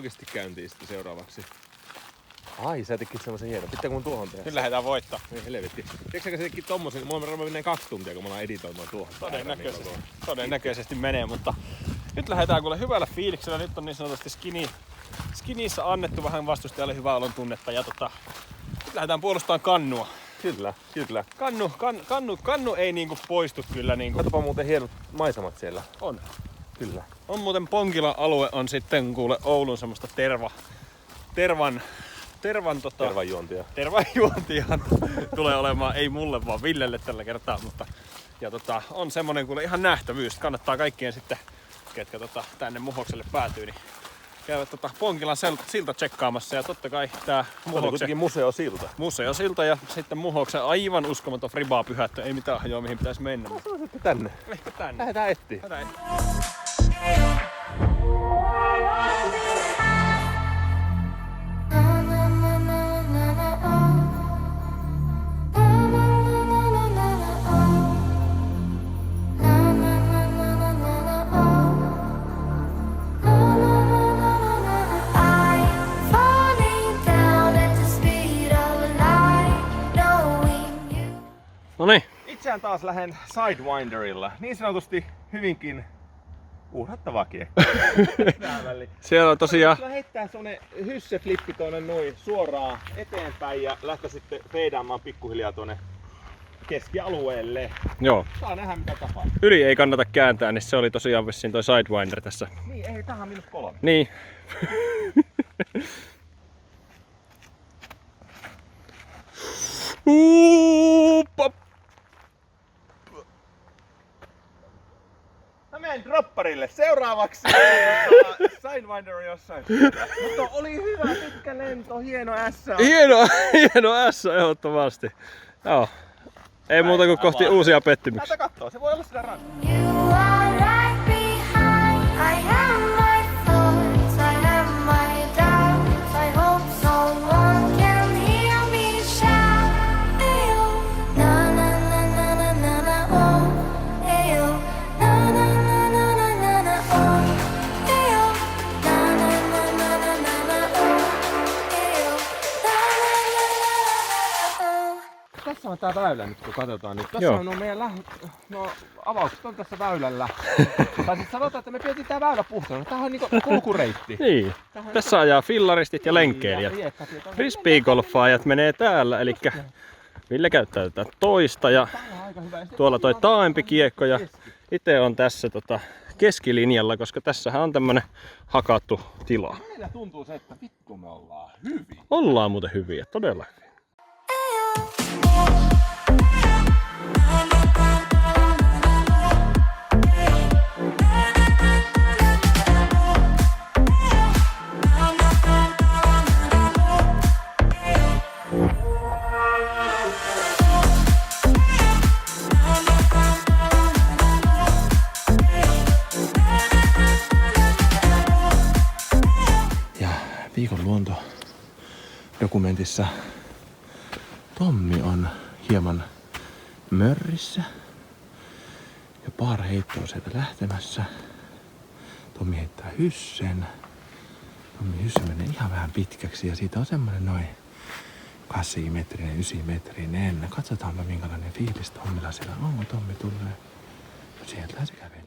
oikeesti käyntiin sitten seuraavaksi. Ai, sä tekit semmosen hienon. Pitääkö mun tuohon tehdä? Nyt lähdetään voittaa. Ei helvetti. Tiedätkö sä tekin tommosen? Mulla menee 2 tuntia, kun mä alan editoimaan tuohon. Todennäköisesti menee, mutta nyt lähdetään kuule hyvällä fiiliksellä. Nyt on niin sanotusti skinissä annettu vähän vastustajalle hyvää olon tunnetta ja nyt lähdetään puolustamaan kannua. Kyllä. Kannu ei niinku poistu kyllä niinku. Katsopa muuten hienot maisemat siellä. On. Kyllä. On muuten Ponkilan alue on sitten kuule Oulun semmoista tervanjuontia tulee olemaan, ei mulle vaan Villelle tällä kertaa, mutta ja on semmonen kuule ihan nähtävyys. Kannattaa kaikkien sitten, ketkä tänne Muhokselle päätyy, niin käyvät Ponkilan silta tsekkaamassa ja totta kai tää Muhoksen museosilta ja sitten Muhoksen aivan uskomaton fribaa pyhättö. Ei mitään hajoa mihin pitäisi mennä. Mä sanoisin, että tänne. Ehkä tänne. Lähdetään etsiä. Noniin. Itseään taas lähden Sidewinderilla. Niin sanotusti hyvinkin uhrattava kiekko. Siellä on tosiaan Sulla heittää semmonen hysseflippi tuonne noin suoraan eteenpäin ja lähtee sitten feidaamaan pikkuhiljaa tuonne keskialueelle. joo. Saa nähdä mitä tapahtuu. Yli ei kannata kääntää, niin se oli tosiaan vissiin toi Sidewinder tässä. Niin, ei tähän -3. Niin. Pop. Mä menen dropparille. Seuraavaksi Sidewinder on jossain. Mutta oli hyvä pitkä lento, hieno ässä. Hieno S ehdottomasti. Joo. Ei muuta kuin kohti uusia pettymyksiä. Tätä kattoo, se voi olla sitä rantaa. You are right behind. I have my thoughts, I have my doubts. I hope someone can hear me shout. Ayo, na na na na na na na oh. Ayo, na na na na na na na oh. Ayo, na na na na na na na oh. Ayo, na na na na na oh. Tässä on tää väylä nyt kun katsotaan, niin tässä on meidän avaukset on tässä väylällä. Tai siis sanotaan, että me pidettiin tää väylä puhtaana. Tää on niinku kulkureitti. Niin. Tässä ajaa fillaristit ja lenkkeilijät. Frisbeegolfaajat menee täällä, eli Ville käyttää tätä toista ja tuolla toi taaempi kiekko ja itse on tässä keskilinjalla, koska tässähän on tämmönen hakattu tila. Meillä tuntuu se, että vittu me ollaan hyviä. Ollaan muuten hyviä, todella hyviä. Ja viikon luonto dokumentissa Tommi on hieman mörrissä ja Baar-heitto on sieltä lähtemässä. Tommi heittää hyssen. Tommi hyssy menee ihan vähän pitkäksi ja siitä on semmonen noin 8-metrinen, 9-metrinen. Katsotaanpa minkälainen fiilis Tommilla siellä on, kun Tommi tulee. No sieltä se kävelee.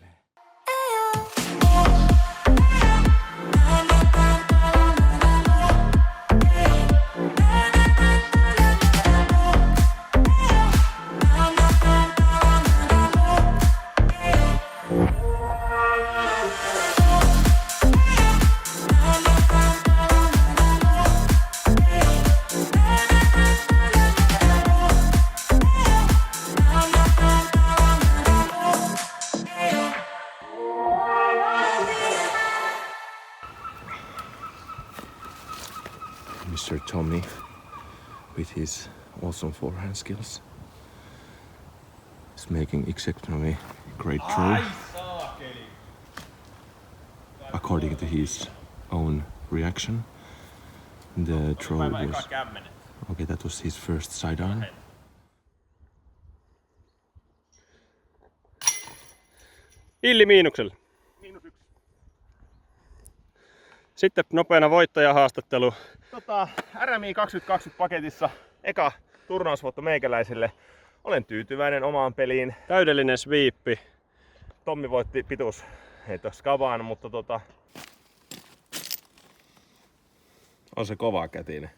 Mr. Tommy with his awesome forehand skills is making exceptionally great throw according to his own reaction. The throw was okay. That was his first sidearm. Illi miinukselle. Sitten nopeana voittajahaastattelu. RMI 2020 paketissa eka turnausvoitto meikäläisille. Olen tyytyväinen omaan peliin. Täydellinen sweepi. Tommi voitti pituusheitto skavaan, mutta on se kova kätinen.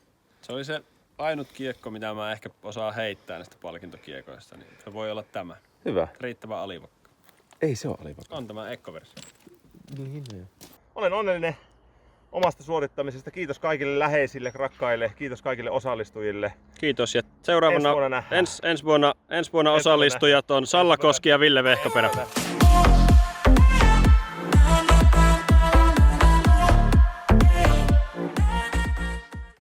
Se oli se ainut kiekko, mitä mä ehkä osaan heittää näistä palkintokiekoista. Niin se voi olla tämä. Hyvä. Riittävä alivakka. Ei se ole alivakka. On tämä ekkoversio. Niin. Olen onnellinen omasta suorittamisesta. Kiitos kaikille läheisille, rakkaille. Kiitos kaikille osallistujille. Kiitos. Ja seuraavana Ensi vuonna nähdään. ensi vuonna osallistujat on Salla Koski ja Ville Vehkaperä.